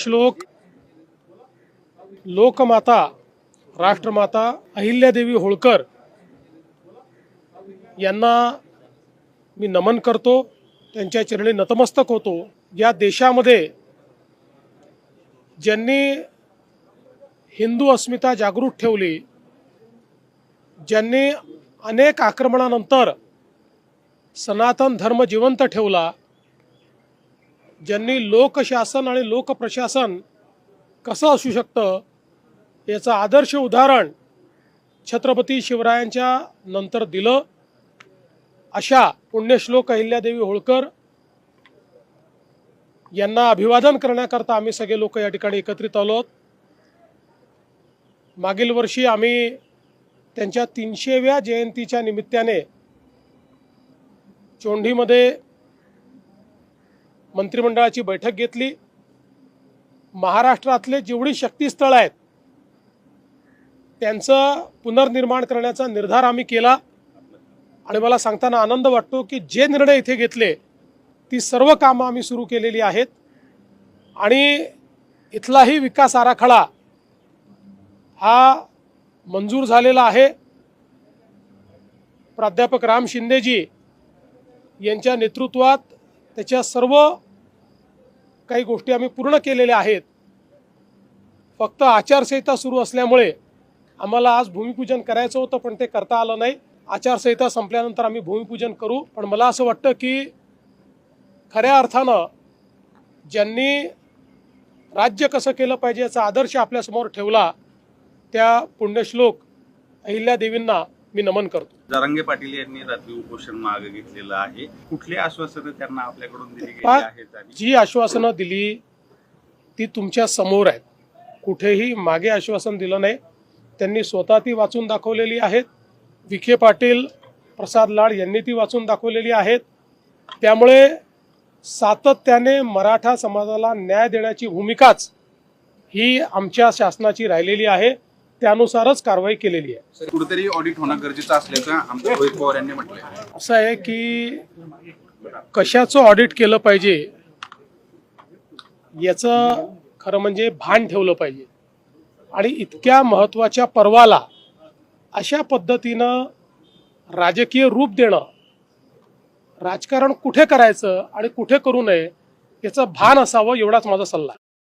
पुण्यश्लोक लोकमाता राष्ट्रमाता अहिल्यादेवी होळकर यांना मी नमन करतो, त्यांच्या चरणी नतमस्तक होतो। या देशामध्ये ज्यांनी हिंदू अस्मिता जागृत ठेवली, ज्यांनी अनेक आक्रमणानंतर सनातन धर्म जिवंत ठेवला, ज्यांनी लोकशासन आणि लोकप्रशासन कसं असू शकतं याचं आदर्श उदाहरण छत्रपती शिवरायांच्या नंतर दिलं, अशा पुण्यश्लोक अहिल्यादेवी होळकर यांना अभिवादन करण्याकरता आम्ही सगळे लोक या ठिकाणी एकत्रित आलो। मागील वर्षी आम्ही त्यांच्या 300व्या जयंतीच्या निमित्ताने चोंडीमध्ये मंत्रिमंडळाची बैठक घेतली। महाराष्ट्रातले जेवढी शक्तिस्थळ आहेत त्यांचं पुनर्निर्माण करण्याचा निर्धार आम्ही केला आणि मला सांगताना आनंद वाटतो की जे निर्णय इथे घेतले ती सर्व कामं आम्ही सुरू केलेली आहेत आणि इथलाही विकास आराखडा हा मंजूर झालेला आहे। प्राध्यापक राम शिंदेजी यांच्या नेतृत्वात त्याच्या सर्व काही गोष्टी आम्ही पूर्ण केलेल्या आहेत। फक्त आचारसंहिता सुरू असल्यामुळे आम्हाला आज भूमिपूजन करायचं होतं पण ते करता आलं नाही। आचारसंहिता संपल्यानंतर आम्ही भूमिपूजन करू। पण मला असं वाटतं की खऱ्या अर्थानं ज्यांनी राज्य कसं केलं पाहिजे याचा आदर्श आपल्यासमोर ठेवला त्या पुण्यश्लोक अहिल्यादेवींना मी नमन करतो। जरांगे पाटील यांनी रात्री उपोषण मागे घेतलेलं आहे, कुठली आश्वासनं त्यांना आपल्याकडून दिली गेली आहेत? जी आश्वासनं दिली ती तुमच्या समोर आहेत, कुठेही मागे आश्वासन दिलं नाही। त्यांनी स्वतः ती वाचून दाखवलेली आहेत, विखे पाटील प्रसाद लाड यांनी ती वाचून दाखवलेली आहेत। त्यामुळे सातत्याने मराठा समाजाला न्याय देण्याची भूमिकाच ही आमच्या शासनाची राहिलेली आहे, त्यानुसारच कारवाई केलेली आहे। कुठेतरी ऑडिट होणं गरजेचं असल्याचं आमच्या रोहित पवार यांनी म्हटलंय। असं आहे की कशाचं ऑडिट केलं पाहिजे याचं खरं म्हणजे भान ठेवलं पाहिजे आणि इतक्या महत्त्वाच्या पर्वाला अशा पद्धतीनं राजकीय रूप देणं, राजकारण कुठे करायचं आणि कुठे करू नये याचं भान असावं एवढाच माझा सल्ला आहे।